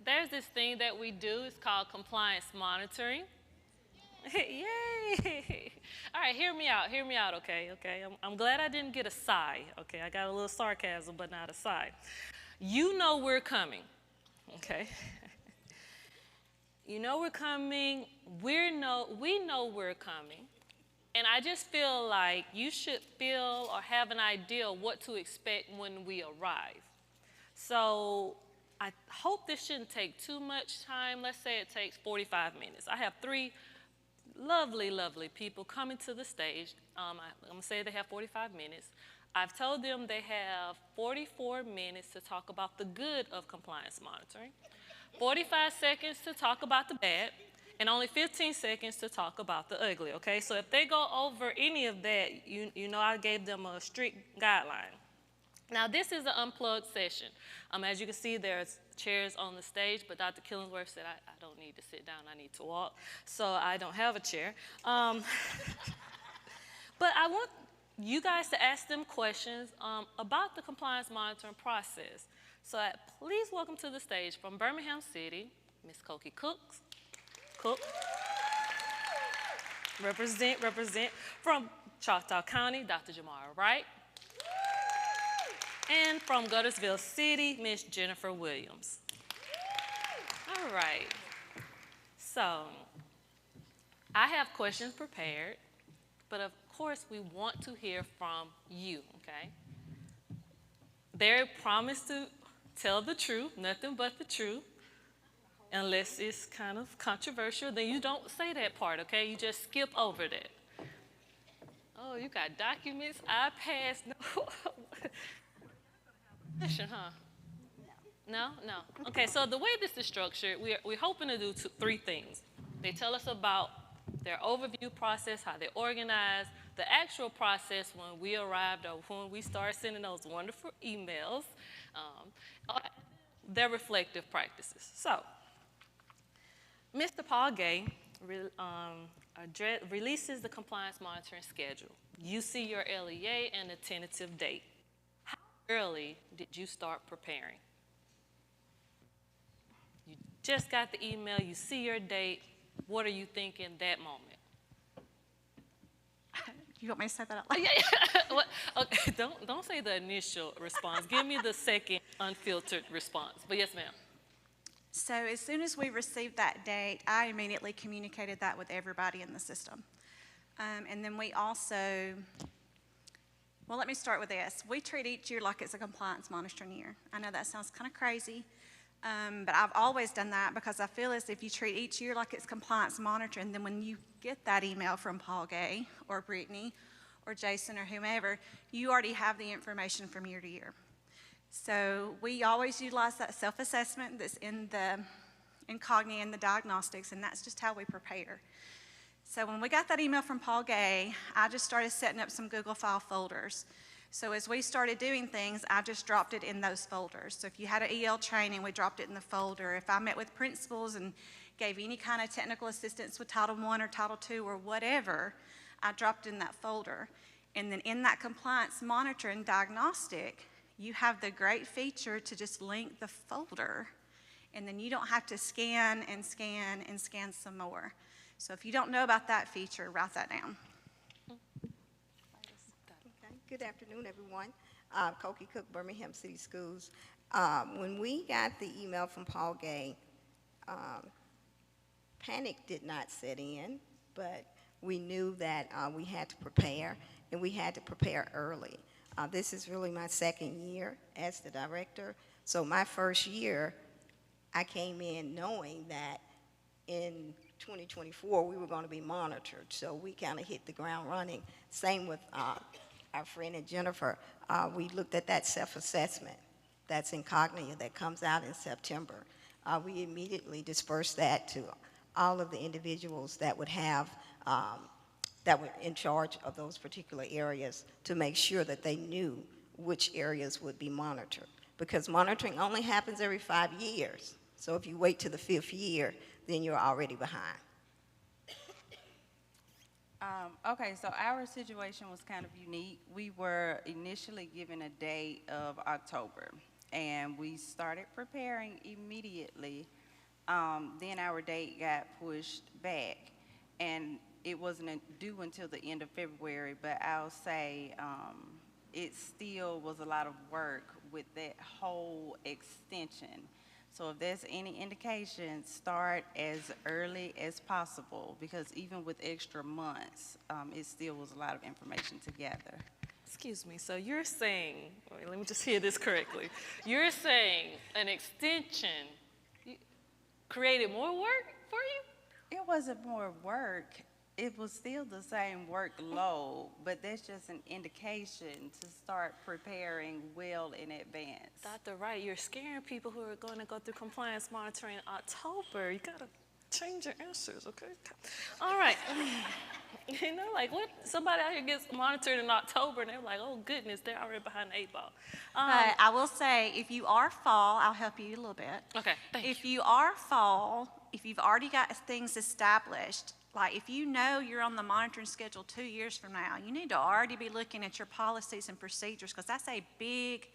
there's this thing that we do. It's called compliance monitoring. Yay! All right, hear me out. Hear me out, okay? Okay. I'm glad I didn't get a sigh. Okay, I got a little sarcasm, but not a sigh. You know we're coming. Okay. You know we're coming. We know we're coming. And I just feel like you should feel or have an idea of what to expect when we arrive. So I hope this shouldn't take too much time. Let's say it takes 45 minutes. I have three lovely, lovely people coming to the stage. I'm going to say they have 45 minutes. I've told them they have 44 minutes to talk about the good of compliance monitoring, 45 seconds to talk about the bad, and only 15 seconds to talk about the ugly, okay? So if they go over any of that, you know I gave them a strict guideline. Now, this is an unplugged session. As you can see, there's chairs on the stage, but Dr. Killingsworth said I don't need to sit down, I need to walk, so I don't have a chair. But I want you guys to ask them questions about the compliance monitoring process. So please welcome to the stage from Birmingham City, Ms. Koki Cook. Represent. From Choctaw County, Dr. Jamara Wright. And from Guttersville City, Miss Jennifer Williams. All right. So I have questions prepared, but of course we want to hear from you, okay? They promise to tell the truth, nothing but the truth. Unless it's kind of controversial, then you don't say that part, okay? You just skip over that. Oh, you got documents, iPads, no. Question, huh? No? Okay, so the way this is structured, we're hoping to do three things. They tell us about their overview process, how they organize, the actual process when we arrived or when we started sending those wonderful emails, their reflective practices. So, Mr. Paul Gay releases the compliance monitoring schedule. You see your LEA and the tentative date. How early did you start preparing? You just got the email, you see your date. What are you thinking that moment? You want me to say that out loud? Well, okay, don't say the initial response. Give me the second unfiltered response. But yes, ma'am. So as soon as we received that date, I immediately communicated that with everybody in the system. And then we also, well, let me start with this. We treat each year like it's a compliance monitoring year. I know that sounds kind of crazy, but I've always done that because I feel as if you treat each year like it's compliance monitoring, then when you get that email from Paul Gay or Brittany or Jason or whomever, you already have the information from year to year. So we always utilize that self-assessment that's in Cogni and the diagnostics, and that's just how we prepare. So when we got that email from Paul Gay, I just started setting up some Google file folders. So as we started doing things, I just dropped it in those folders. So if you had an EL training, we dropped it in the folder. If I met with principals and gave any kind of technical assistance with Title I or Title II or whatever, I dropped in that folder. And then in that compliance monitoring diagnostic, you have the great feature to just link the folder, and then you don't have to scan and scan and scan some more. So if you don't know about that feature, write that down. Okay. Good afternoon, everyone. Koki Cook, Birmingham City Schools. When we got the email from Paul Gay, panic did not set in, but we knew that we had to prepare, and we had to prepare early. This is really my second year as the director. So my first year, I came in knowing that in 2024 we were going to be monitored. So we kind of hit the ground running. Same with our friend and Jennifer. We looked at that self-assessment that's in Cognia that comes out in September. We immediately dispersed that to all of the individuals that would have that were in charge of those particular areas to make sure that they knew which areas would be monitored. Because monitoring only happens every 5 years. So if you wait to the 5th year, then you're already behind. Okay, so our situation was kind of unique. We were initially given a date of October. and we started preparing immediately. Then our date got pushed back, and it wasn't due until the end of February, but I'll say it still was a lot of work with that whole extension. So if there's any indication, start as early as possible, because even with extra months, it still was a lot of information to gather. Excuse me, so you're saying, wait, let me just hear this correctly. You're saying an extension created more work for you? It wasn't more work. It was still the same workload, but that's just an indication to start preparing well in advance. Dr. Wright, you're scaring people who are going to go through compliance monitoring in October. You got to change your answers, okay? All right. You know, like what? Somebody out here gets monitored in October, and they're like, oh, goodness, they're already behind the 8 ball. But I will say, if you are fall, I'll help you a little bit. Okay, thank you. If you are fall, if you've already got things established, like if you know you're on the monitoring schedule 2 years from now, you need to already be looking at your policies and procedures, because that's a big,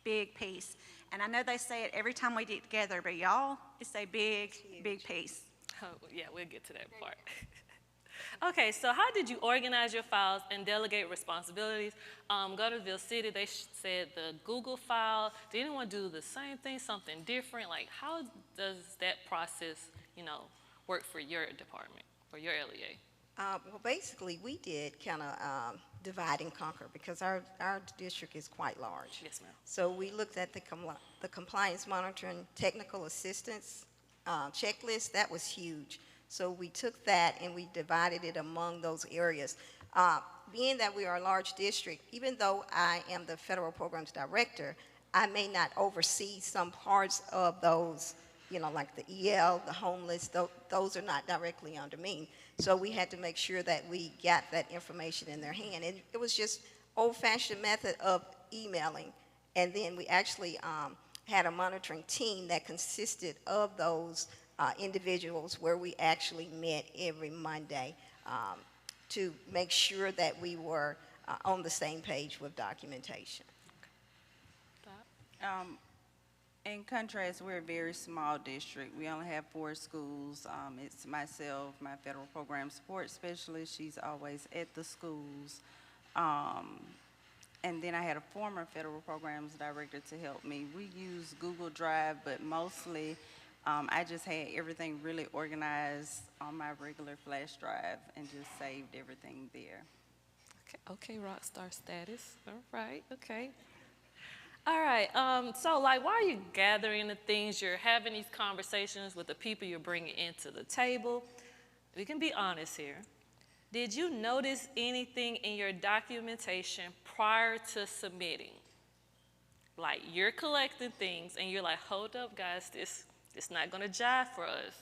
big piece. And I know they say it every time we get together, but y'all, it's a big, big piece. Oh, yeah, we'll get to that part. Okay, so how did you organize your files and delegate responsibilities? Gutterville City, they said the Google file. Did anyone do the same thing, something different? Like, how does that process, you know, work for your department or your LEA? Well, basically, we did kind of divide and conquer, because our district is quite large. Yes, ma'am. So we looked at the compliance monitoring technical assistance checklist. That was huge. So we took that and we divided it among those areas. Being that we are a large district, even though I am the federal programs director, I may not oversee some parts of those, you know, like the EL, the homeless, those are not directly under me. So we had to make sure that we got that information in their hand. And it was just old-fashioned method of emailing. And then we actually had a monitoring team that consisted of those individuals, where we actually met every Monday to make sure that we were on the same page with documentation. In contrast, we're a very small district. We only have 4 schools. It's myself, my federal program support specialist. She's always at the schools. And then I had a former federal programs director to help me. We use Google Drive, but mostly I just had everything really organized on my regular flash drive and just saved everything there. Okay, rock star status. All right, okay. All right, so like while you're gathering the things, you're having these conversations with the people you're bringing into the table, we can be honest here. Did you notice anything in your documentation prior to submitting? Like you're collecting things and you're like, hold up guys, it's not gonna jive for us.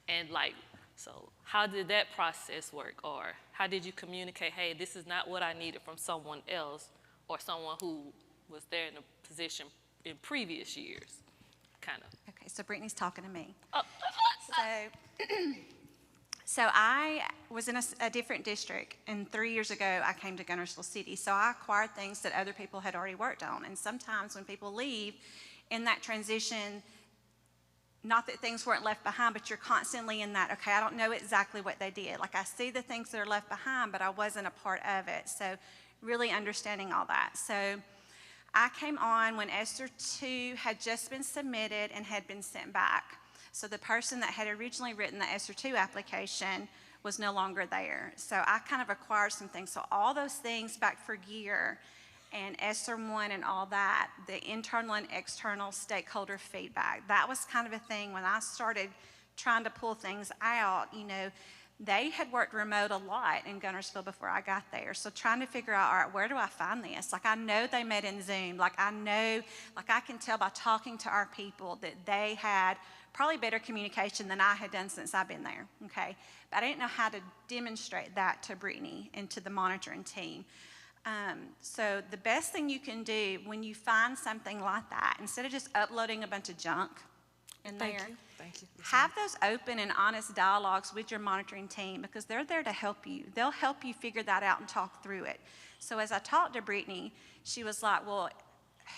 And like, so how did that process work? Or how did you communicate, hey, this is not what I needed from someone else or someone who was there in a position in previous years, kind of? Okay, so Brittany's talking to me. Oh. So I was in a different district, and 3 years ago I came to Guntersville City. So I acquired things that other people had already worked on. And sometimes when people leave in that transition, not that things weren't left behind, but you're constantly in that, okay, I don't know exactly what they did. Like I see the things that are left behind, but I wasn't a part of it. So really understanding all that. So I came on when ESSER 2 had just been submitted and had been sent back. So the person that had originally written the ESSER 2 application was no longer there. So I kind of acquired some things. So all those things back for gear and ESSER 1 and all that, the internal and external stakeholder feedback, that was kind of a thing when I started trying to pull things out. You know, they had worked remote a lot in Guntersville before I got there. So trying to figure out, all right, where do I find this? Like I know they met in Zoom. Like I know, like I can tell by talking to our people that they had probably better communication than I had done since I've been there, okay? But I didn't know how to demonstrate that to Brittany and to the monitoring team. So the best thing you can do when you find something like that, instead of just uploading a bunch of junk in there, Thank you. have those open and honest dialogues with your monitoring team, because they're there to help you. They'll help you figure that out and talk through it. So as I talked to Brittany, she was like, well,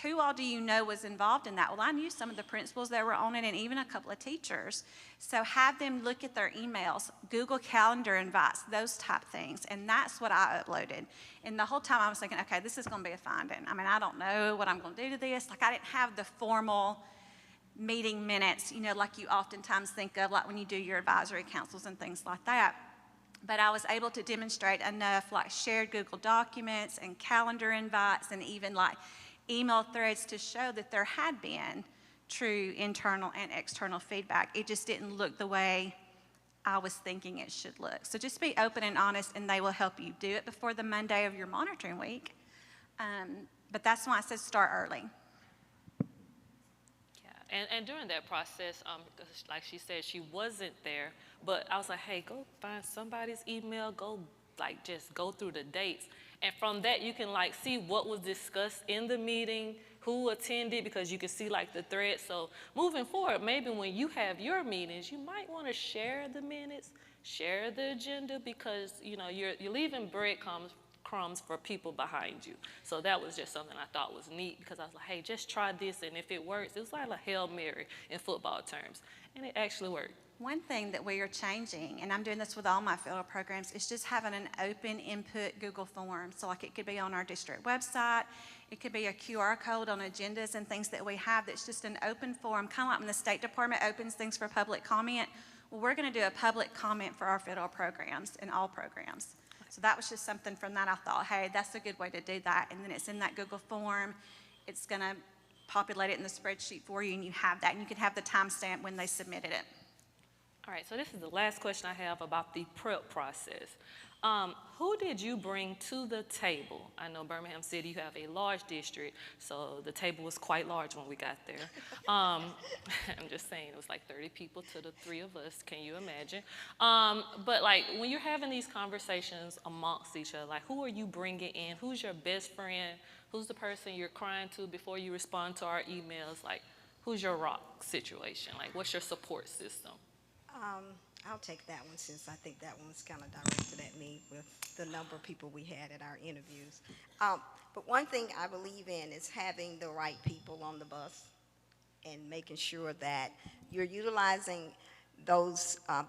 who all do you know was involved in that? Well, I knew some of the principals that were on it and even a couple of teachers. So have them look at their emails, Google Calendar invites, those type things. And that's what I uploaded. And the whole time I was thinking, okay, this is going to be a finding. I mean, I don't know what I'm going to do to this. Like, I didn't have the formal meeting minutes, you know, like you oftentimes think of, like when you do your advisory councils and things like that. But I was able to demonstrate enough, like shared Google documents and calendar invites and even like email threads to show that there had been true internal and external feedback. It just didn't look the way I was thinking it should look. So just be open and honest, and they will help you. Do it before the Monday of your monitoring week. But that's why I said start early. Yeah, and during that process, because like she said, she wasn't there, but I was like, hey, go find somebody's email, go like just go through the dates. And from that, you can like see what was discussed in the meeting, who attended, because you can see like the thread. So moving forward, maybe when you have your meetings, you might want to share the minutes, share the agenda, because you know you're leaving breadcrumbs for people behind you. So that was just something I thought was neat, because I was like, hey, just try this, and if it works, it was like a Hail Mary in football terms, and it actually worked. One thing that we are changing, and I'm doing this with all my federal programs, is just having an open input Google form. So like it could be on our district website, it could be a QR code on agendas and things that we have that's just an open forum, kind of like when the State Department opens things for public comment. Well, we're going to do a public comment for our federal programs and all programs. So that was just something from that I thought, hey, that's a good way to do that. And then it's in that Google form. It's going to populate it in the spreadsheet for you, and you have that. And you can have the timestamp when they submitted it. All right, so this is the last question I have about the prep process. Who did you bring to the table? I know Birmingham City, you have a large district, so the table was quite large when we got there. I'm just saying, it was like 30 people to the 3 of us, can you imagine? But like, when you're having these conversations amongst each other, like who are you bringing in? Who's your best friend? Who's the person you're crying to before you respond to our emails? Like, who's your rock situation? Like, what's your support system? I'll take that one, since I think that one's kind of directed at me with the number of people we had at our interviews. But one thing I believe in is having the right people on the bus and making sure that you're utilizing those, I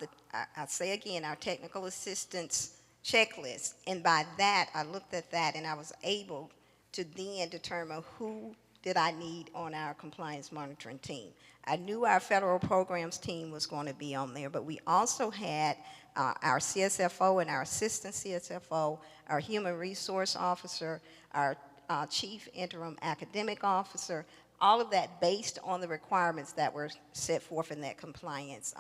say again, our technical assistance checklist. And by that, I looked at that and I was able to then determine who did I need on our compliance monitoring team. I knew our federal programs team was going to be on there, but we also had our CSFO and our assistant CSFO, our human resource officer, our chief interim academic officer, all of that based on the requirements that were set forth in that compliance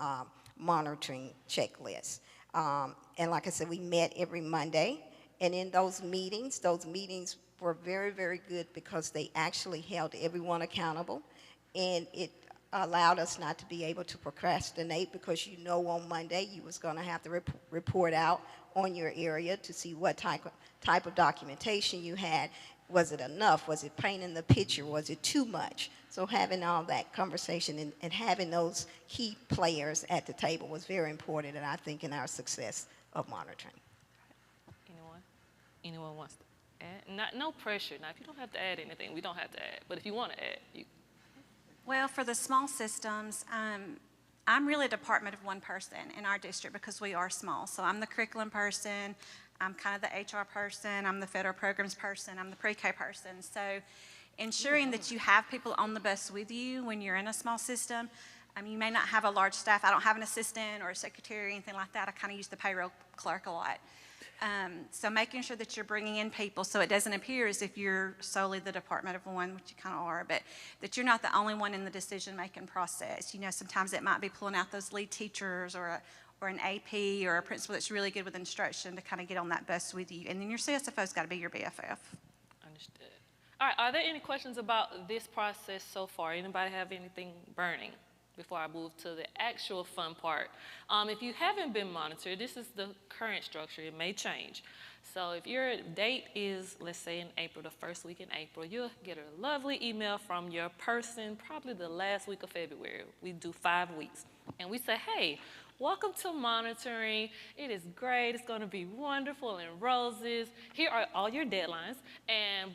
monitoring checklist. And like I said, we met every Monday, and in those meetings were very, very good, because they actually held everyone accountable, and it allowed us not to be able to procrastinate, because you know on Monday you was going to have to report out on your area to see what type of documentation you had. Was it enough? Was it painting the picture? Was it too much? So having all that conversation and having those key players at the table was very important, and I think in our success of monitoring. Anyone wants to add? No pressure. Now, if you don't have to add anything, we don't have to add. But if you want to add, you. Well, for the small systems, I'm really a department of one person in our district because we are small. So I'm the curriculum person, I'm kind of the HR person, I'm the federal programs person, I'm the pre-K person. So ensuring that you have people on the bus with you when you're in a small system. You may not have a large staff. I don't have an assistant or a secretary or anything like that. I kind of use the payroll clerk a lot. So making sure that you're bringing in people so it doesn't appear as if you're solely the department of one, which you kind of are, but that you're not the only one in the decision-making process. You know, sometimes it might be pulling out those lead teachers or an AP or a principal that's really good with instruction to kind of get on that bus with you. And then your CSFO's got to be your BFF. Understood. All right, are there any questions about this process so far? Anybody have anything burning before I move to the actual fun part. If you haven't been monitored, this is the current structure. It may change. So if your date is, let's say in April, the first week in April, you'll get a lovely email from your person, probably the last week of February. We do 5 weeks. And we say, hey, welcome to monitoring. It is great. It's going to be wonderful and roses. Here are all your deadlines.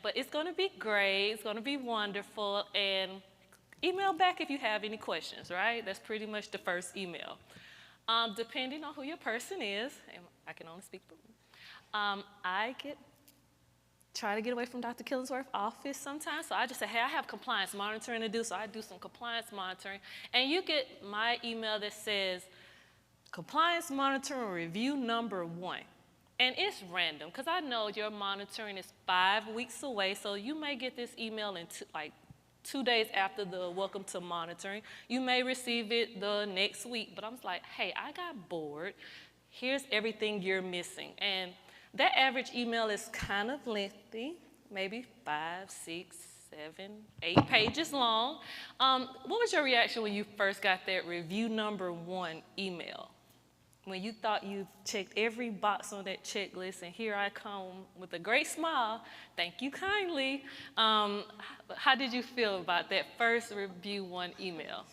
But it's going to be great. It's going to be wonderful. And email back if you have any questions, right? That's pretty much the first email. Depending on who your person is, and I can only speak for me, I try to get away from Dr. Killingsworth's office sometimes. So I just say, hey, I have compliance monitoring to do, so I do some compliance monitoring. And you get my email that says, compliance monitoring review number 1. And it's random, because I know your monitoring is 5 weeks away, so you may get this email in 2 days after the welcome to monitoring. You may receive it the next week, but I'm like, hey, I got bored. Here's everything you're missing. And that average email is kind of lengthy, maybe 5, 6, 7, 8 pages long. What was your reaction when you first got that review number 1 email? When you thought you checked every box on that checklist, and here I come with a great smile, thank you kindly. How did you feel about that first review 1 email?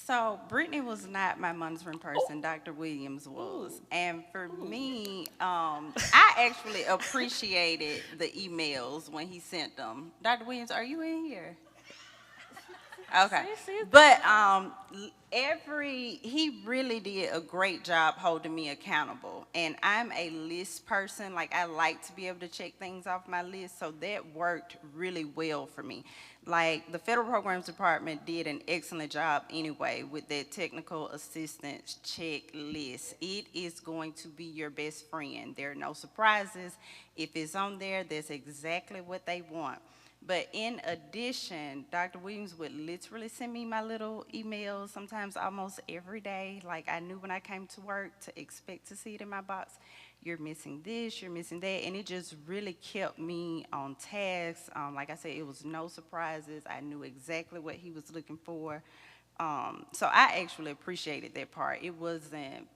So Brittany was not my monitoring person, Dr. Williams was. And for me, I actually appreciated the emails when he sent them. Dr. Williams, are you in here? Okay. But he really did a great job holding me accountable. And I'm a list person. Like, I like to be able to check things off my list. So that worked really well for me. Like, the Federal Programs Department did an excellent job anyway with that technical assistance checklist. It is going to be your best friend. There are no surprises. If it's on there, that's exactly what they want. But in addition, Dr. Williams would literally send me my little emails sometimes almost every day. Like, I knew when I came to work to expect to see it in my box. You're missing this, you're missing that. And it just really kept me on task. Like I said, it was no surprises. I knew exactly what he was looking for. So I actually appreciated that part. It wasn't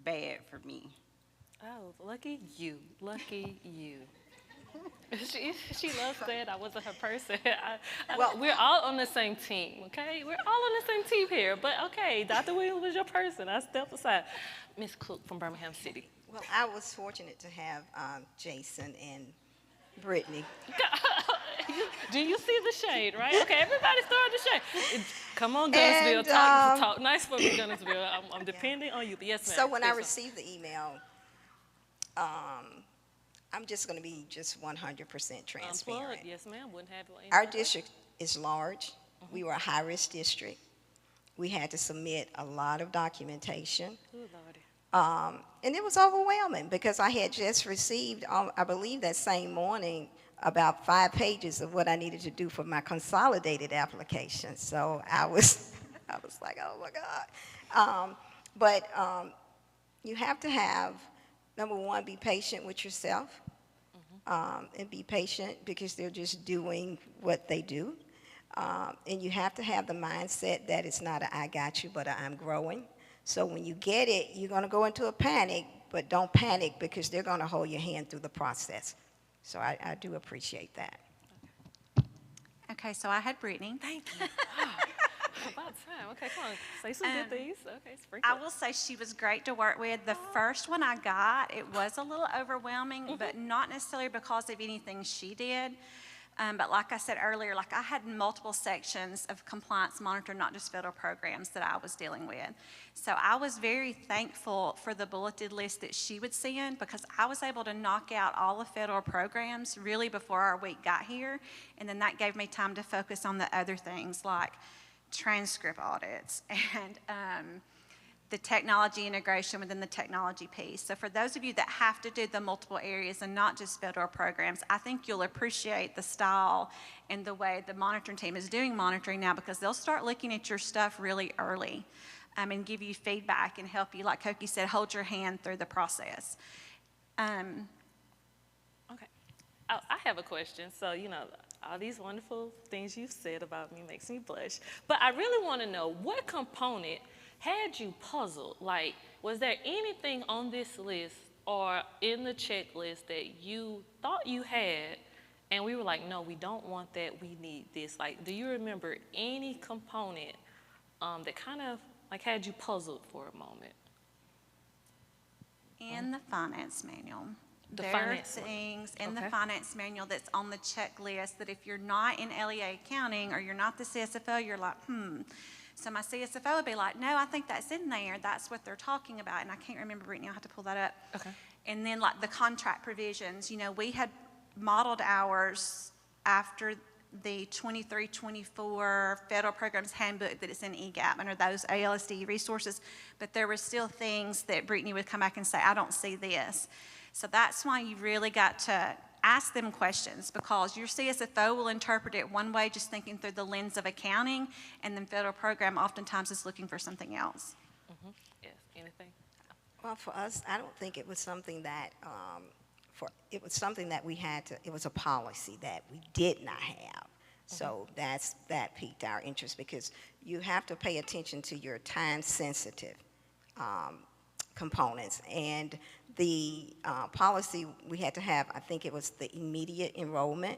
bad for me. Oh, lucky you, lucky you. She loves that I wasn't her person. We're all on the same team, okay? We're all on the same team here. But okay, Dr. Williams was your person. I stepped aside. Miss Cook from Birmingham City. Well, I was fortunate to have Jason and Brittany. Do you see the shade, right? Okay, everybody's throwing the shade. Come on, Gunnersville, talk nice for me, Gunnersville. I'm depending on you. But yes, ma'am. So when I received the email, I'm just going to be just 100% transparent. Yes, ma'am. Wouldn't have it. Our district is large. We were a high-risk district. We had to submit a lot of documentation. Ooh, Lordy. And it was overwhelming because I had just received, I believe that same morning, about 5 pages of what I needed to do for my consolidated application. So I was like, oh my God. But you have to have, number one, be patient with yourself, and be patient because they're just doing what they do. And you have to have the mindset that it's not a I got you, but a I'm growing. So when you get it, you're going to go into a panic, but don't panic because they're going to hold your hand through the process. So I do appreciate that. Okay, so I had Brittany. Thank you. About time. Okay, come on. Say some good things. Okay, sprinkle. I will say she was great to work with. The first one I got, it was a little overwhelming, but not necessarily because of anything she did. But like I said earlier, like I had multiple sections of compliance monitoring, not just federal programs that I was dealing with. So I was very thankful for the bulleted list that she would send because I was able to knock out all the federal programs really before our week got here. And then that gave me time to focus on the other things like transcript audits and the technology integration within the technology piece. So for those of you that have to do the multiple areas and not just federal programs, I think you'll appreciate the style and the way the monitoring team is doing monitoring now because they'll start looking at your stuff really early and give you feedback and help you, like Koki said, hold your hand through the process. Okay. I have a question. So, all these wonderful things you've said about me makes me blush. But I really want to know, what component had you puzzled? Like, was there anything on this list or in the checklist that you thought you had, and we were like, no, we don't want that, we need this? Like, do you remember any component that kind of like had you puzzled for a moment? In the finance manual. The There finance are one. things in the Okay. finance manual that's on the checklist that if you're not in LEA accounting or you're not the CSFO, you're like, So my CSFO would be like, no, I think that's in there. That's what they're talking about. And I can't remember, Brittany, I'll have to pull that up. Okay. And then like the contract provisions, we had modeled ours after the 23-24 Federal Programs Handbook that it's in EGAP under those ALSDE resources, but there were still things that Brittany would come back and say, I don't see this. So that's why you really got to ask them questions, because your CSFO will interpret it one way, just thinking through the lens of accounting, and then Federal Program oftentimes is looking for something else. Yes, anything? Well, for us, I don't think it was something that, it was something that we had to, it was a policy that we did not have. So that piqued our interest, because you have to pay attention to your time-sensitive components. And the policy we had to have, I think it was the immediate enrollment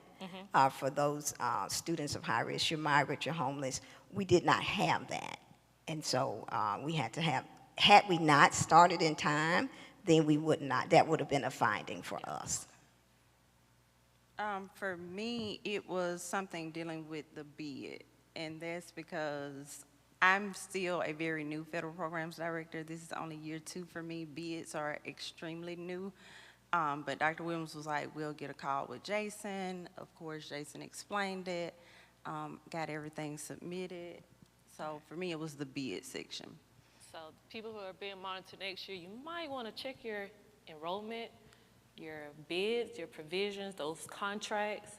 for those students of high risk, your migrant, your homeless. We did not have that. And so we had to have, had we not started in time, then we would not, that would have been a finding for us. For me, it was something dealing with the bid, and that's because I'm still a very new federal programs director. This is only year 2 for me. Bids are extremely new, but Dr. Williams was like, we'll get a call with Jason. Of course, Jason explained it, got everything submitted. So for me, it was the bid section. So people who are being monitored next year, you might want to check your enrollment, your bids, your provisions, those contracts.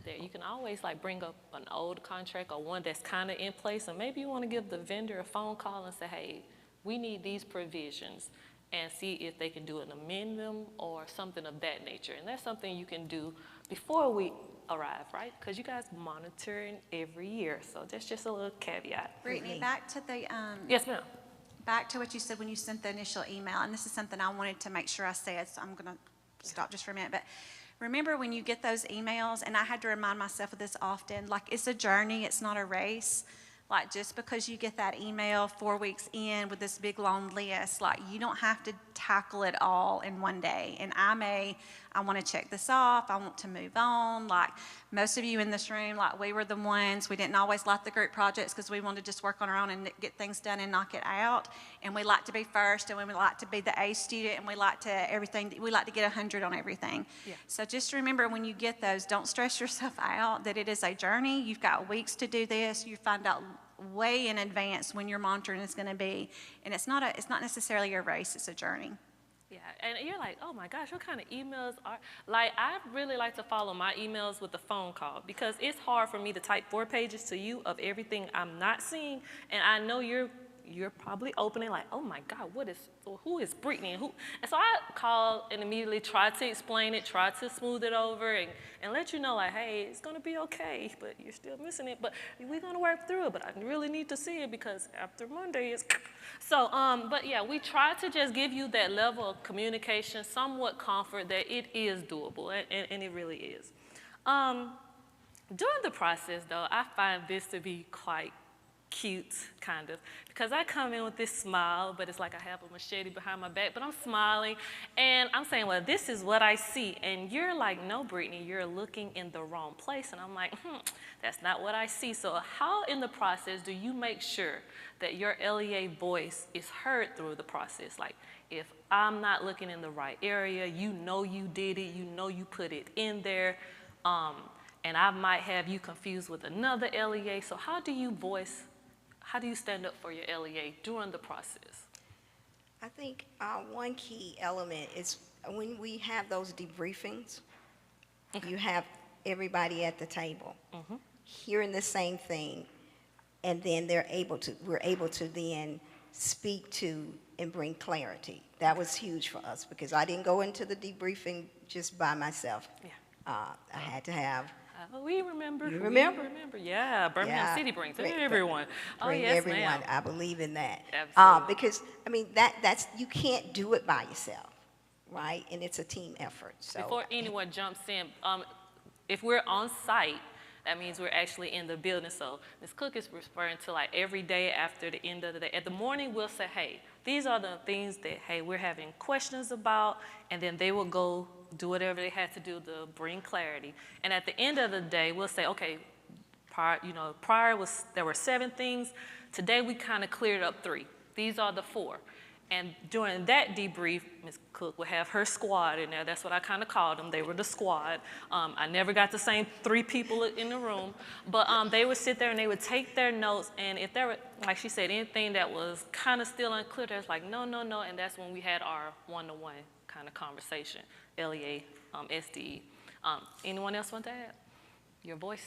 That you can always like bring up an old contract or one that's kind of in place, and maybe you want to give the vendor a phone call and say, hey, we need these provisions, and see if they can do an amendment or something of that nature. And that's something you can do before we arrive, right? Because you guys monitoring every year, so that's just a little caveat. Brittany, back to the Yes, ma'am. back to what you said when you sent the initial email, and this is something I wanted to make sure I said, so I'm going to stop just for a minute. But remember when you get those emails, and I had to remind myself of this often, like it's a journey, it's not a race. Like just because you get that email 4 weeks in with this big long list, like you don't have to tackle it all in one day. And I want to check this off, I want to move on. Like most of you in this room, like we were the ones, we didn't always like the group projects because we wanted to just work on our own and get things done and knock it out. And we like to be first, and we like to be the A student, and we like to get 100 on everything. Yeah. So just remember when you get those, don't stress yourself out, that it is a journey. You've got weeks to do this. You find out way in advance when your monitoring is going to be, and it's not necessarily a race, it's a journey. Yeah, and you're like, oh my gosh, what kind of emails are, like I really like to follow my emails with a phone call, because it's hard for me to type 4 pages to you of everything I'm not seeing, and I know you're probably opening like, oh my God, who is Brittany, and who? And so I call and immediately try to explain it, try to smooth it over, and let you know like, hey, it's gonna be okay, but you're still missing it, but we're gonna work through it, but I really need to see it because after Monday it's, so, but yeah, we try to just give you that level of communication, somewhat comfort that it is doable, and it really is. During the process though, I find this to be quite cute, kind of, because I come in with this smile, but it's like I have a machete behind my back, but I'm smiling, and I'm saying, well, this is what I see, and you're like, no, Brittany, you're looking in the wrong place, and I'm like, that's not what I see. So how in the process do you make sure that your LEA voice is heard through the process? Like, if I'm not looking in the right area, you know you did it, you know you put it in there, and I might have you confused with another LEA, so how do you stand up for your LEA during the process? I think one key element is when we have those debriefings, you have everybody at the table hearing the same thing, and then we're able to then speak to and bring clarity. That was huge for us because I didn't go into the debriefing just by myself. Yeah. I had to have We remember. You remember? We remember. Yeah, Birmingham Yeah. City brings Bring- everyone. Oh, Bring yes, everyone. ma'am. I believe in that. Absolutely. Because, I mean, that's, you can't do it by yourself, right? And it's a team effort, so. Before anyone jumps in, if we're on site, that means we're actually in the building. So Ms. Cook is referring to like every day after the end of the day. At the morning, we'll say, hey, these are the things that, hey, we're having questions about, and then they will go do whatever they had to do to bring clarity. And at the end of the day, we'll say, okay, there were 7 things. Today, we kind of cleared up 3. These are the 4. And during that debrief, Ms. Cook would have her squad in there. That's what I kind of called them. They were the squad. I never got the same 3 people in the room, but they would sit there and they would take their notes. And if there were, like she said, anything that was kind of still unclear, there's like, no, no, no. And that's when we had our one-to-one kind of conversation, LEA, SDE. Anyone else want to add? Your voice?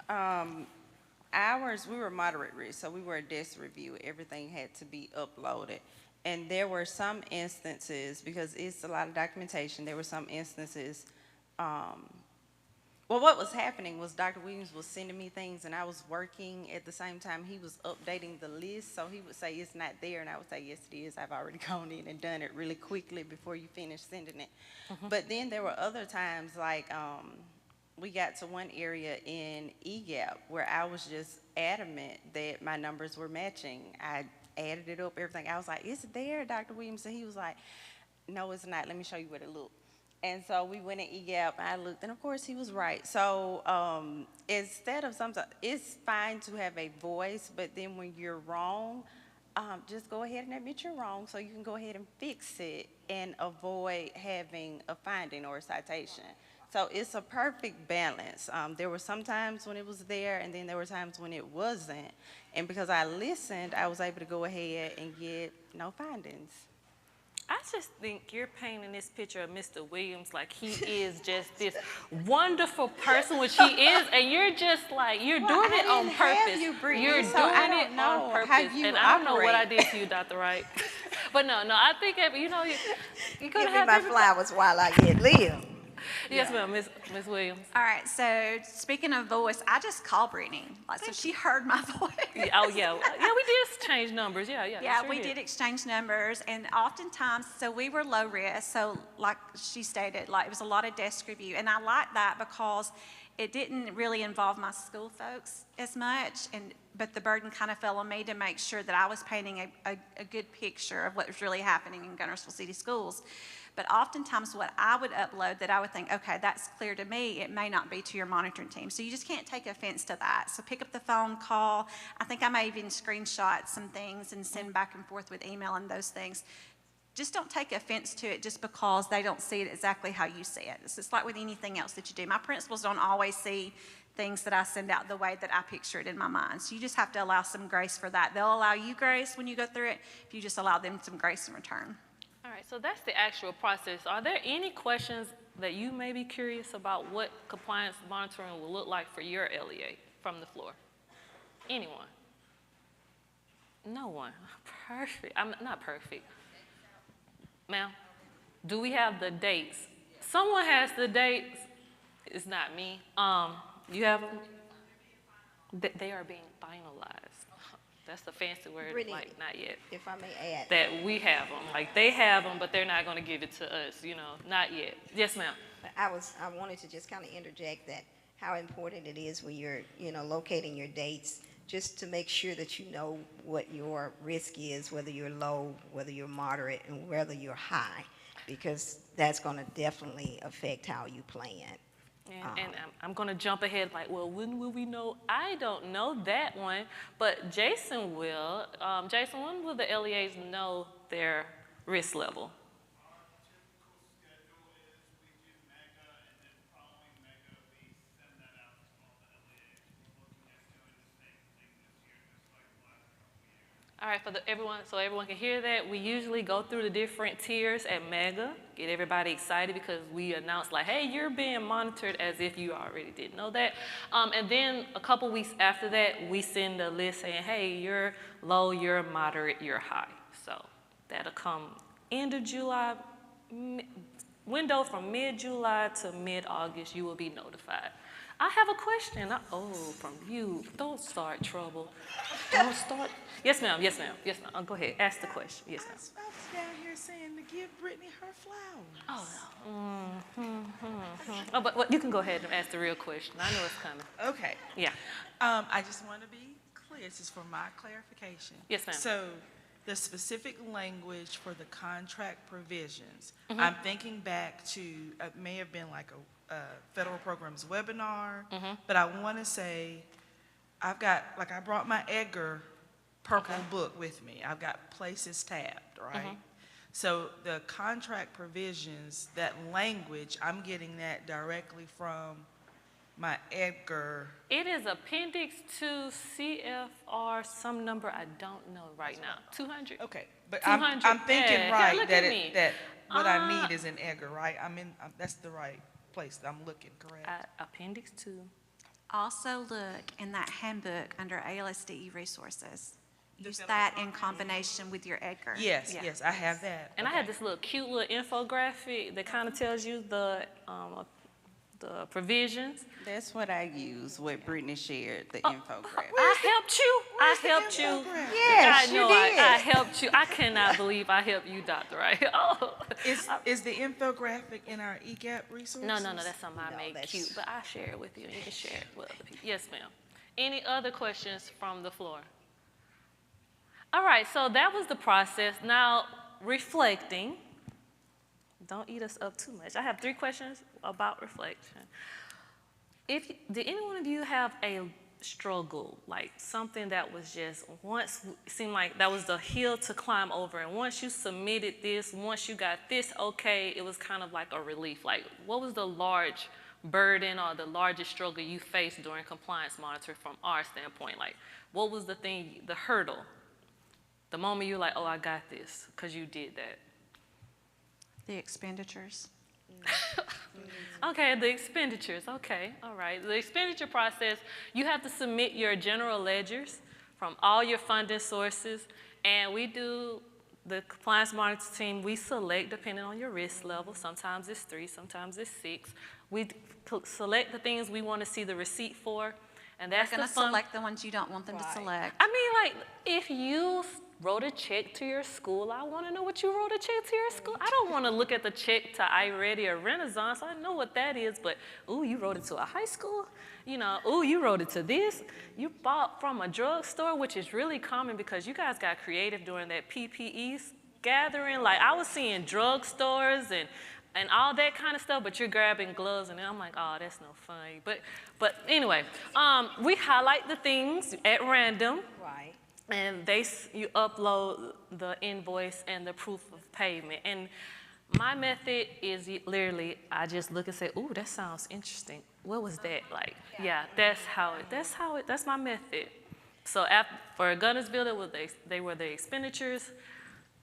Ours, we were moderate risk, so we were a desk review. Everything had to be uploaded. And there were some instances, because it's a lot of documentation, there were some instances, well, what was happening was Dr. Williams was sending me things and I was working at the same time he was updating the list. So he would say, it's not there. And I would say, yes, it is. I've already gone in and done it really quickly before you finish sending it. But then there were other times like, we got to one area in EGAP where I was just adamant that my numbers were matching. I added it up, everything. I was like, is it there, Dr. Williams? And he was like, no, it's not. Let me show you what it looked. And so we went in EGAP, and I looked, and of course he was right. So instead of sometimes, it's fine to have a voice, but then when you're wrong, just go ahead and admit you're wrong so you can go ahead and fix it and avoid having a finding or a citation. So it's a perfect balance. There were some times when it was there, and then there were times when it wasn't. And because I listened, I was able to go ahead and get no findings. I just think you're painting this picture of Mr. Williams like he is just this wonderful person, which he is, and you're just like, you're doing it on purpose. You're doing it on purpose. And I don't know what I did to you, Dr. Wright. But no, I think, you know, you're going to have Give me my flowers while I yet live. Yes, ma'am, Ms. Williams. All right, so speaking of voice, I just called Brittany. Like, so she heard my voice. Oh, yeah. Yeah, we did change numbers. Yeah. Yeah, sure we did exchange numbers, and oftentimes, so we were low risk. So like she stated, like it was a lot of desk review, and I liked that because it didn't really involve my school folks as much, but the burden kind of fell on me to make sure that I was painting a good picture of what was really happening in Gunnersville City Schools. But oftentimes what I would upload that I would think, okay, that's clear to me, it may not be to your monitoring team. So you just can't take offense to that. So pick up the phone, call. I think I may even screenshot some things and send back and forth with email and those things. Just don't take offense to it just because they don't see it exactly how you see it. It's just like with anything else that you do. My principals don't always see things that I send out the way that I picture it in my mind. So you just have to allow some grace for that. They'll allow you grace when you go through it if you just allow them some grace in return. All right, so that's the actual process. Are there any questions that you may be curious about what compliance monitoring will look like for your LEA from the floor? Anyone? No one. Perfect. I'm not perfect. Ma'am, do we have the dates? Someone has the dates. It's not me. You have them? They are being finalized. That's the fancy word, Brittany, like not yet. If I may add. That we have them. Like they have them, but they're not going to give it to us, you know, not yet. Yes, ma'am. I wanted to just kind of interject that how important it is when you're, locating your dates, just to make sure that you know what your risk is, whether you're low, whether you're moderate, and whether you're high, because that's going to definitely affect how you plan. And I'm going to jump ahead like, well, when will we know? I don't know that one, but Jason will. Jason, when will the LEAs know their risk level? All right, so everyone can hear that, we usually go through the different tiers at Mega, get everybody excited because we announce like, hey, you're being monitored as if you already didn't know that. And then a couple weeks after that, we send a list saying, hey, you're low, you're moderate, you're high. So that'll come end of July, window from mid-July to mid-August, you will be notified. I have a question. From you. Don't start trouble. Don't start. Yes, ma'am. Yes, ma'am. Yes, ma'am. Go ahead. Ask the question. Yes, ma'am. I was down here saying to give Brittany her flowers. Oh, but you can go ahead and ask the real question. I know it's coming. Okay. Yeah. I just want to be clear. This is for my clarification. Yes, ma'am. So the specific language for the contract provisions, Mm-hmm. I'm thinking back to, it may have been like a federal programs webinar, Mm-hmm. but I want to say, I brought my Edgar purple Okay. book with me. I've got places tabbed, right? Mm-hmm. So the contract provisions, that language, I'm getting that directly from my Edgar. It is Appendix 2 CFR, some number I don't know right now. 200? Okay, but 200, I'm thinking yeah. right Look that at me. that what I Uh, need is in Edgar, right? That's the right place I'm looking, correct? Appendix 2. Also look in that handbook under ALSDE resources. The Use federal that in combination with your Edgar. Yes, Yeah. yes, I have that. And I had this little cute little infographic that kind of tells you the provisions. That's what I use, what Brittany shared, the infographic. I helped you. I the helped you. infographic? Yes, I you know did. I helped you. I cannot believe I helped you, Dr. Wright. Oh. Is the infographic in our EGAP resources? No, that's something I No, made that's- cute, but I share it with you and you can share it with other people. Yes, ma'am. Any other questions from the floor? All right, so that was the process. Now, reflecting. Don't eat us up too much. I have 3 questions about reflection. Did any one of you have a struggle, like something that was just once seemed like that was the hill to climb over, and once you submitted this, once you got this okay, it was kind of like a relief? Like, what was the large burden or the largest struggle you faced during compliance monitoring from our standpoint? Like, what was the thing, the hurdle? The moment you're like, oh, I got this, because you did that. The expenditures. Okay, the expenditures, okay, all right. The expenditure process, you have to submit your general ledgers from all your funding sources, and we do, the compliance monitoring team, we select depending on your risk level. Sometimes it's 3, sometimes it's 6. We select the things we want to see the receipt for, and that's They're the going to fun. select the ones you don't want them to Right. select. I mean, like, if you wrote a check to your school, I want to know what you wrote a check to your school. I don't want to look at the check to iReady or Renaissance. I know what that is, but, ooh, you wrote it to a high school? You know, ooh, you wrote it to this. You bought from a drugstore, which is really common because you guys got creative during that PPE gathering. Like, I was seeing drugstores and all that kind of stuff, but you're grabbing gloves, and I'm like, oh, that's no fun. But anyway, we highlight the things at random. Right. And you upload the invoice and the proof of payment. And my method is literally, I just look and say, ooh, that sounds interesting. What was that like? Yeah, that's my method. So for Gunnersville, they were the expenditures.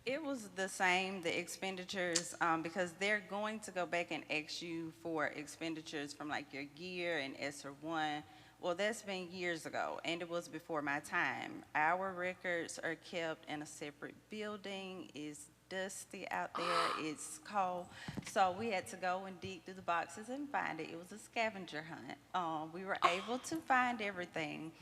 It was the same, the expenditures, because they're going to go back and ask you for expenditures from like your gear and ESSER 1. Well, that's been years ago, and it was before my time. Our records are kept in a separate building. It's dusty out there. It's cold. So we had to go and dig through the boxes and find it. It was a scavenger hunt. We were able to find everything.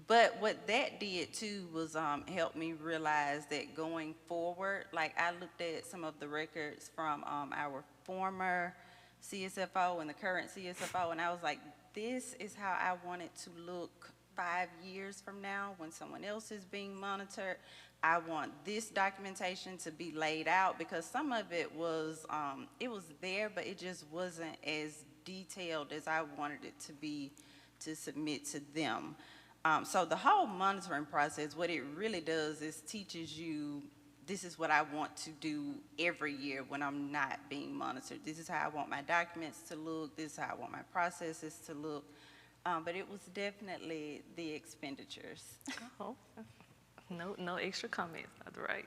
But what that did, too, was help me realize that going forward, like I looked at some of the records from our former CSFO and the current CSFO, and I was like, this is how I want it to look 5 years from now when someone else is being monitored. I want this documentation to be laid out because some of it was there, but it just wasn't as detailed as I wanted it to be to submit to them. So the whole monitoring process, what it really does is teaches you, this is what I want to do every year when I'm not being monitored. This is how I want my documents to look. This is how I want my processes to look. But it was definitely the expenditures. Oh, no extra comments, that's right.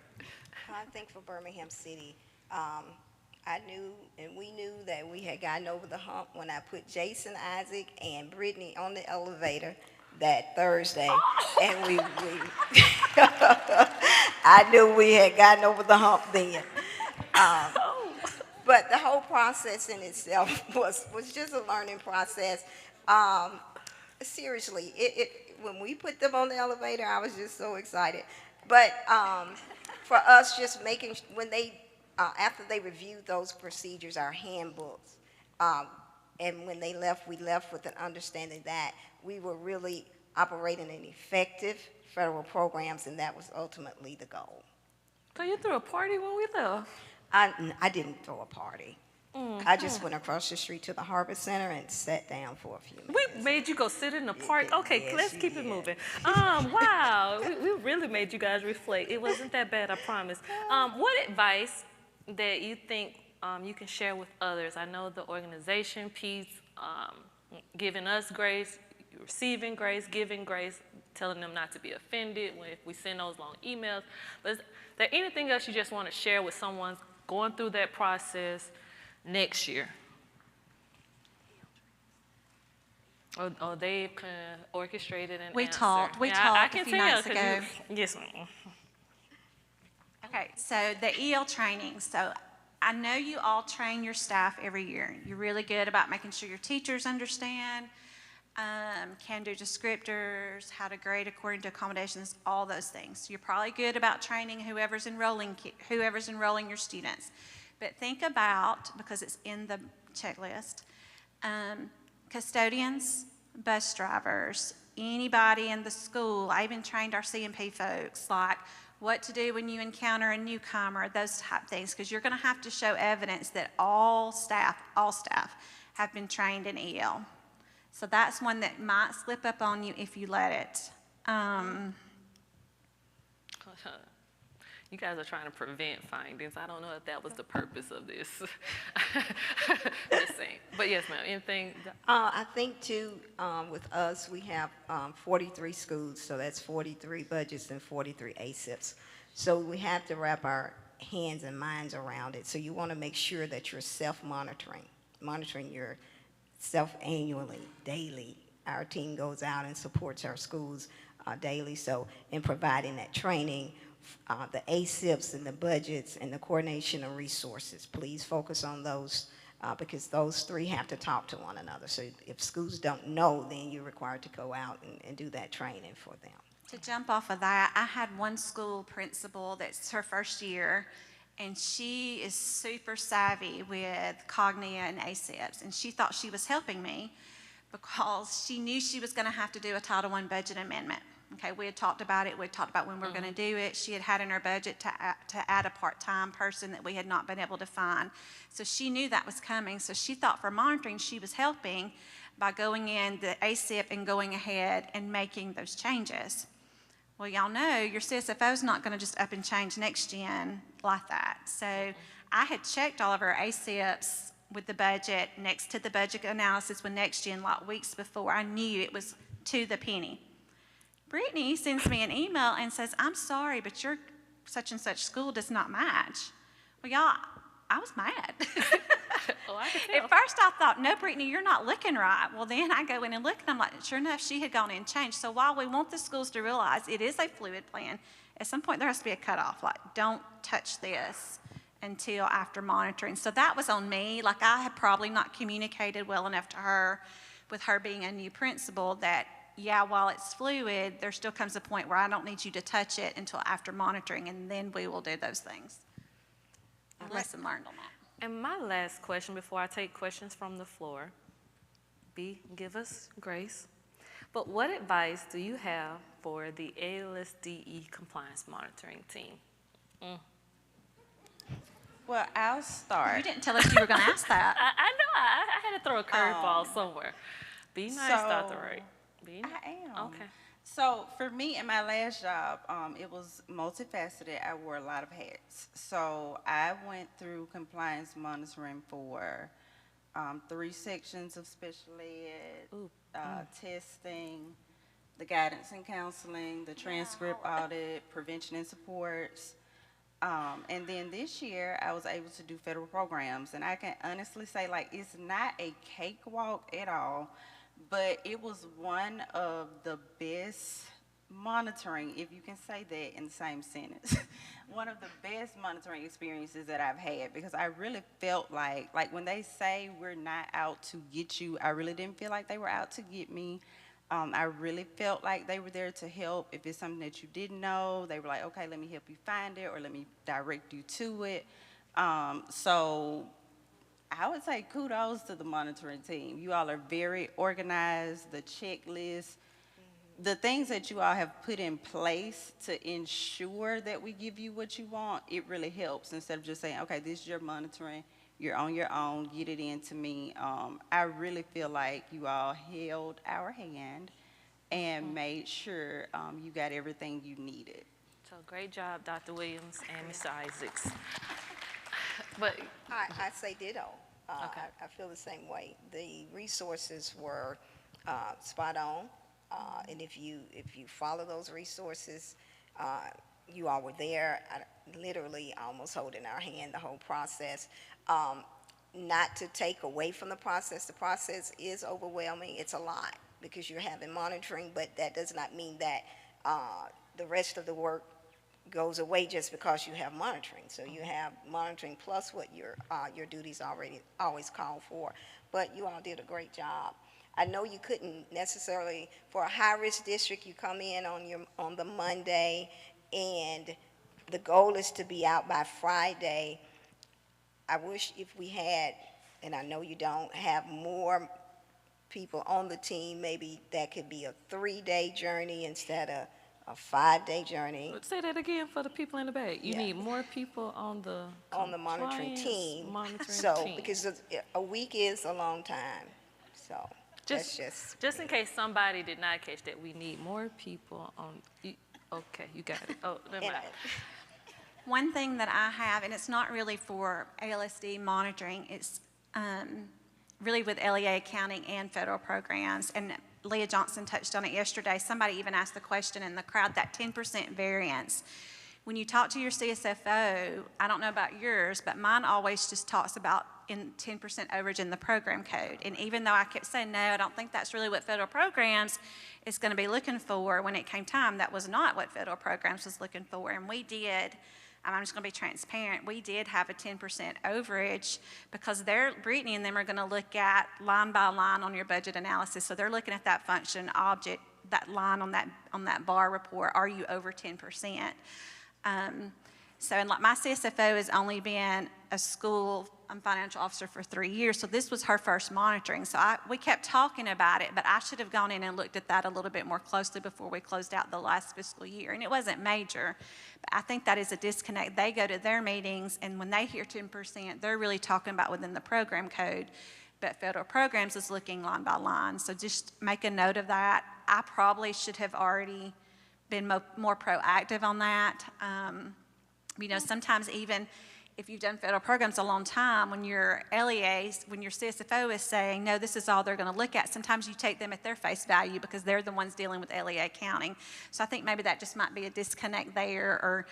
I think for Birmingham City, I knew and we knew that we had gotten over the hump when I put Jason, Isaac, and Brittany on the elevator that Thursday, and we I knew we had gotten over the hump then. But the whole process in itself was just a learning process. Um, seriously, when we put them on the elevator, I was just so excited. But for us, just making, when they, after they reviewed those procedures, our handbooks, um, and when they left, we left with an understanding that we were really operating in effective federal programs, and that was ultimately the goal. So you threw a party when we left. I didn't throw a party. I just went across the street to the Harbor Center and sat down for a few minutes. We made you go sit in the park. Okay, Yes, let's you keep it did. moving. Wow, we really made you guys reflect. It wasn't that bad, I promise. What advice that you think you can share with others? I know the organization piece, giving us grace, receiving grace, giving grace, telling them not to be offended if we send those long emails. But is there anything else you just want to share with someone going through that process next year? Or they've kind of orchestrated an We answer. talked Yeah, I a can few tell, nights 'cause ago. yes, ma'am. Okay, so the EL training. So I know you all train your staff every year. You're really good about making sure your teachers understand, can do descriptors, how to grade according to accommodations, all those things. You're probably good about training whoever's enrolling your students. But think about, because it's in the checklist, custodians, bus drivers, anybody in the school. I even trained our CMP folks, like what to do when you encounter a newcomer, those type things, because you're going to have to show evidence that all staff have been trained in EL. So that's one that might slip up on you if you let it. You guys are trying to prevent findings. I don't know if that was the purpose of this. Just saying. But yes, ma'am, anything? I think too, with us, we have 43 schools, so that's 43 budgets and 43 ASIPs. So we have to wrap our hands and minds around it. So you want to make sure that you're monitoring yourself annually, daily. Our team goes out and supports our schools daily. So in providing that training, the ASIPs and the budgets and the coordination of resources, please focus on those because those three have to talk to one another. So if schools don't know, then you're required to go out and do that training for them. To jump off of that, I had one school principal that's her first year, and she is super savvy with Cognia and ASIPs, and she thought she was helping me because she knew she was going to have to do a Title I budget amendment. Okay, we had talked about it. We had talked about when we were going to do it. She had in her budget to add a part-time person that we had not been able to find. So she knew that was coming. So she thought for monitoring, she was helping by going in the ASIP and going ahead and making those changes. Well, y'all know your CSFO is not going to just up and change next gen like that. So I had checked all of our ASIPs with the budget next to the budget analysis with next gen like weeks before. I knew it was to the penny. Brittany sends me an email and says, I'm sorry, but your such and such school does not match. Well, y'all, I was mad. Oh, I can tell. At first I thought, no, Brittany, you're not looking right. Well, then I go in and look, and I'm like, sure enough, she had gone in and changed. So while we want the schools to realize it is a fluid plan, at some point there has to be a cutoff, like don't touch this until after monitoring. So that was on me. Like I had probably not communicated well enough to her, with her being a new principal, that yeah, while it's fluid, there still comes a point where I don't need you to touch it until after monitoring, and then we will do those things. Lesson learned on that. And my last question before I take questions from the floor, give us grace. But what advice do you have for the ALSDE compliance monitoring team? Well, I'll start. You didn't tell us you were going to ask that. I know, I had to throw a curveball somewhere. Be nice, Dr. Wright. Be nice. I am. Okay. So for me in my last job, it was multifaceted. I wore a lot of hats. So I went through compliance monitoring for 3 sections of special ed, testing, the guidance and counseling, the transcript audit, prevention and supports. And then this year, I was able to do federal programs. And I can honestly say, like, it's not a cakewalk at all, but it was one of the best monitoring, if you can say that in the same sentence, one of the best monitoring experiences that I've had, because I really felt like when they say we're not out to get you, I really didn't feel like they were out to get me. I really felt like they were there to help. If it's something that you didn't know, they were like, okay, let me help you find it, or let me direct you to it. So I would say kudos to the monitoring team. You all are very organized, the checklist, the things that you all have put in place to ensure that we give you what you want, it really helps instead of just saying, okay, this is your monitoring, you're on your own, get it into me. I really feel like you all held our hand and made sure you got everything you needed. So great job, Dr. Williams and Mr. Isaacs. But I say ditto. Okay. I feel the same way. The resources were spot on, and if you follow those resources, you all were there, literally almost holding our hand the whole process. Not to take away from the process is overwhelming. It's a lot because you're having monitoring, but that does not mean that the rest of the work goes away just because you have monitoring. So you have monitoring plus what your duties always call for. But you all did a great job. I know you couldn't necessarily, for a high-risk district, you come in on the Monday, and the goal is to be out by Friday. I wish if we had, and I know you don't, have more people on the team, maybe that could be a 3-day journey instead of a 5-day journey. say that again for the people in the back. You Yeah. need more people on the Monitoring compliance team. monitoring So, team. because a week is a long time, so that's Just in case somebody did not catch that, we need more people on. Okay, you got it. Oh, never and mind. One thing that I have, and it's not really for ALSD monitoring, it's really with LEA accounting and federal programs. And Leah Johnson touched on it yesterday. Somebody even asked the question in the crowd, that 10% variance. When you talk to your CSFO, I don't know about yours, but mine always just talks about in 10% overage in the program code. And even though I kept saying, no, I don't think that's really what federal programs is going to be looking for, when it came time, that was not what federal programs was looking for. And we did, I'm just going to be transparent, we did have a 10% overage because Brittany and them are going to look at line by line on your budget analysis. So they're looking at that function object, that line on that bar report, are you over 10%? So, and like my CSFO has only been a school financial officer for 3 years, so this was her first monitoring. So we kept talking about it, but I should have gone in and looked at that a little bit more closely before we closed out the last fiscal year. And it wasn't major, but I think that is a disconnect. They go to their meetings, and when they hear 10%, they're really talking about within the program code, but federal programs is looking line by line. So just make a note of that. I probably should have already been more proactive on that. You know, sometimes even if you've done federal programs a long time, when your LEAs, when your CSFO is saying, no, this is all they're going to look at, sometimes you take them at their face value because they're the ones dealing with LEA accounting. So I think maybe that just might be a disconnect there, or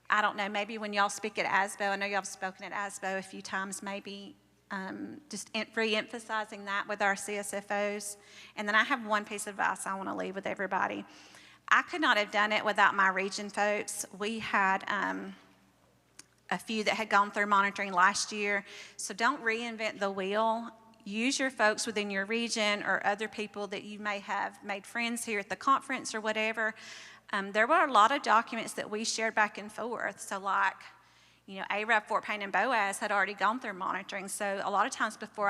I don't know, maybe when y'all speak at ASBO, I know y'all have spoken at ASBO a few times, maybe just re-emphasizing that with our CSFOs. And then I have one piece of advice I want to leave with everybody. I could not have done it without my region folks. We had a few that had gone through monitoring last year. So don't reinvent the wheel. Use your folks within your region or other people that you may have made friends here at the conference or whatever. There were a lot of documents that we shared back and forth. So like, you know, ARAB, Fort Payne, and Boaz had already gone through monitoring. So a lot of times before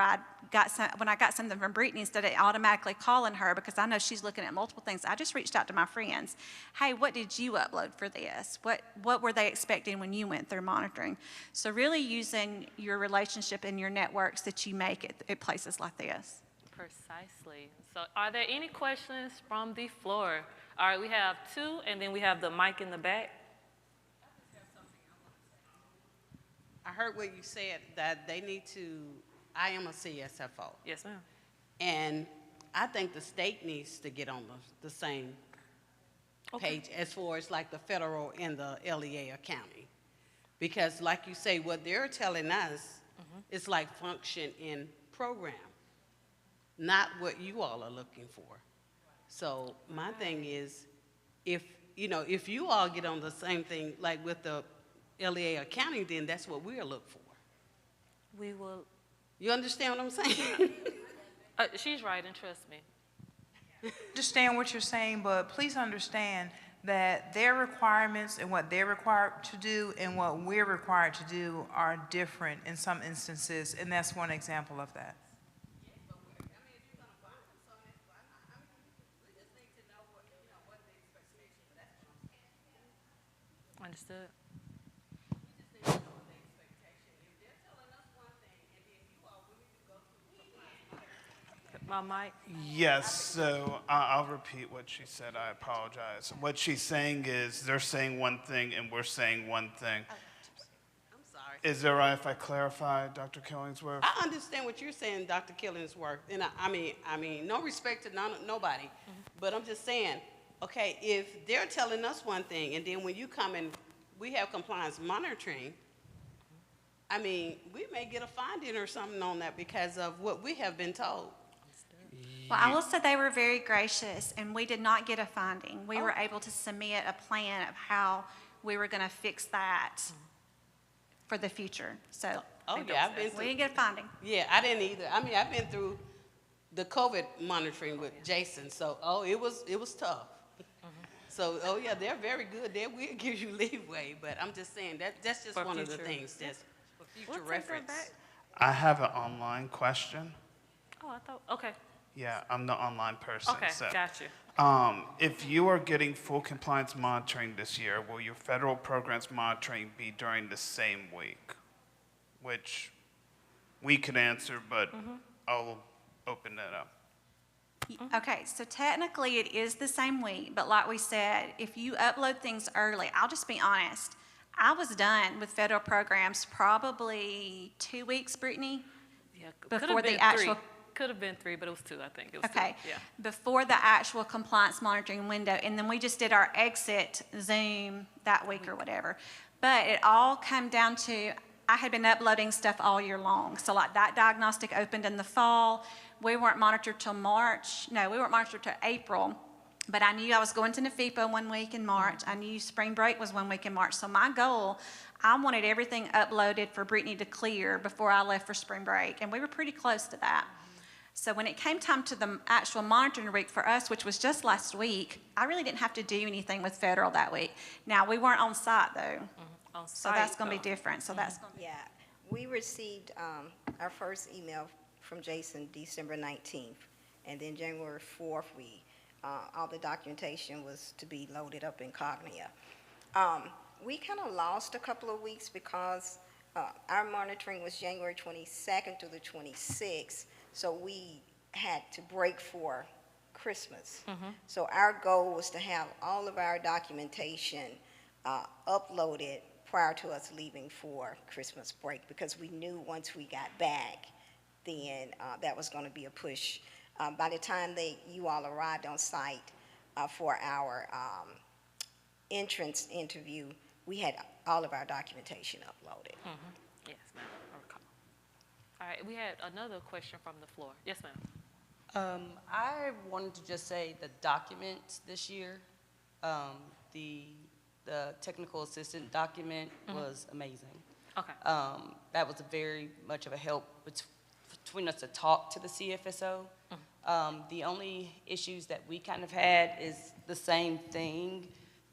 when I got something from Brittany, instead of automatically calling her, because I know she's looking at multiple things, I just reached out to my friends. Hey, what did you upload for this? What were they expecting when you went through monitoring? So really using your relationship and your networks that you make at places like this. Precisely. So are there any questions from the floor? All right, we have 2, and then we have the mic in the back. I heard what you said, that they need to, I am a CSFO. Yes, ma'am. And I think the state needs to get on the same page as far as like the federal and the LEA accounting. Because like you say, what they're telling us is like function in program, not what you all are looking for. So my thing is, if, if you all get on the same thing, like with the LEA accounting, then that's what we'll look for. We will, You understand what I'm saying? she's right, and trust me. Understand what you're saying, but please understand that their requirements and what they're required to do and what we're required to do are different in some instances, and that's one example of that. Understood. My mic. Yes, so I'll repeat what she said. I apologize. What she's saying is they're saying one thing and we're saying one thing. I'm sorry. Is it all right if I clarify, Dr. Killingsworth? I understand what you're saying, Dr. Killingsworth, and I mean, no respect to nobody, but I'm just saying, okay, if they're telling us one thing, and then when you come and we have compliance monitoring, I mean, we may get a finding or something on that because of what we have been told. Well, I will say they were very gracious, and we did not get a finding. We were able to submit a plan of how we were going to fix that for the future. So Oh, yeah, I've been we through, didn't get a finding. yeah, I didn't either. I mean, I've been through the COVID monitoring with Jason, so, it was tough. So, yeah, they're very good. They will give you leeway, but I'm just saying that's just For one of the future. things that's for future We'll take that reference. back. I have an online question. Oh, I thought, okay, Yeah, I'm the online person. okay, So, got you. if you are getting full compliance monitoring this year, will your federal programs monitoring be during the same week? Which we could answer, but I'll open that up. Okay, so technically it is the same week, but like we said, if you upload things early, I'll just be honest, I was done with federal programs probably 2 weeks, Brittany. Yeah, Before the actual- Could have been 3, but it was 2, I think. It was Okay. 2, yeah. Before the actual compliance monitoring window, and then we just did our exit Zoom that week or whatever. But it all come down to, I had been uploading stuff all year long. So like that diagnostic opened in the fall. We weren't monitored till March. No, we weren't monitored till April. But I knew I was going to NFIPA 1 week in March. I knew spring break was 1 week in March. So my goal, I wanted everything uploaded for Brittany to clear before I left for spring break. And we were pretty close to that. So when it came time to the actual monitoring week for us, which was just last week, I really didn't have to do anything with federal that week. Now, we weren't on site though, On so that's site, going to be though. different. So that's going to be. Yeah, we received our first email from Jason December 19th, and then January 4th, all the documentation was to be loaded up in Cognia. We kind of lost a couple of weeks because our monitoring was January 22nd through the 26th, so we had to break for Christmas. So our goal was to have all of our documentation uploaded prior to us leaving for Christmas break, because we knew once we got back, then that was going to be a push. By the time you all arrived on site for our entrance interview, we had all of our documentation uploaded. Yes, ma'am, I recall. All right, we had another question from the floor. Yes, ma'am. I wanted to just say the documents this year, the technical assistant document was amazing. Okay. That was very much of a help between us to talk to the CFSO. The only issues that we kind of had is the same thing,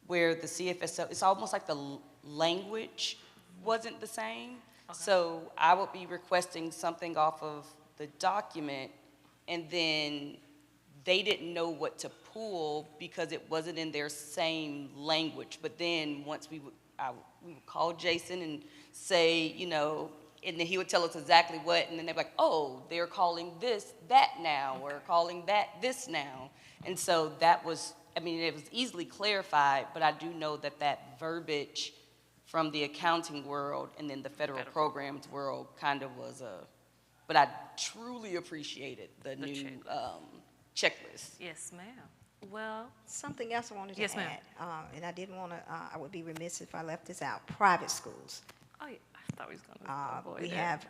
where the CFSO, it's almost like the language wasn't the same. Okay. So I would be requesting something off of the document, and then they didn't know what to pull because it wasn't in their same language. But then once we would call Jason and say, and then he would tell us exactly what, and then they'd be like, oh, they're calling this that now, or calling that this now. And so that was, it was easily clarified, but I do know that verbiage from the accounting world and then the federal programs world kind of was but I truly appreciated the new checklist. Yes, ma'am. Well, Something else I wanted to Yes, ma'am. add, and I didn't want to, I would be remiss if I left this out, private schools. oh, yeah, I thought we was going to avoid We that. have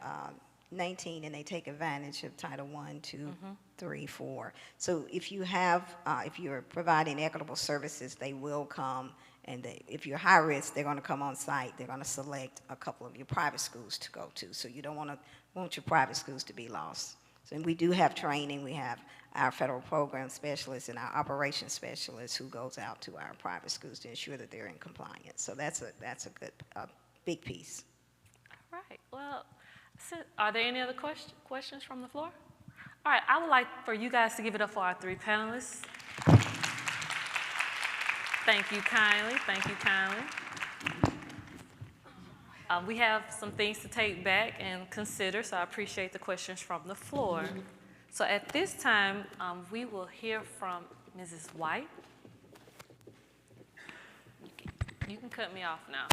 19 and they take advantage of Title I, 2, 3, 4. So if you have, if you're providing equitable services, they will come, and if you're high risk, they're going to come on site. They're going to select a couple of your private schools to go to. So you don't want your private schools to be lost. So, and we do have training. We have our federal program specialists and our operations specialists who goes out to our private schools to ensure that they're in compliance. So that's a good, big piece. All right. Well, are there any other questions from the floor? All right. I would like for you guys to give it up for our 3 panelists. Thank you kindly. Thank you kindly. We have some things to take back and consider, so I appreciate the questions from the floor. So at this time, we will hear from Mrs. White. You can cut me off now.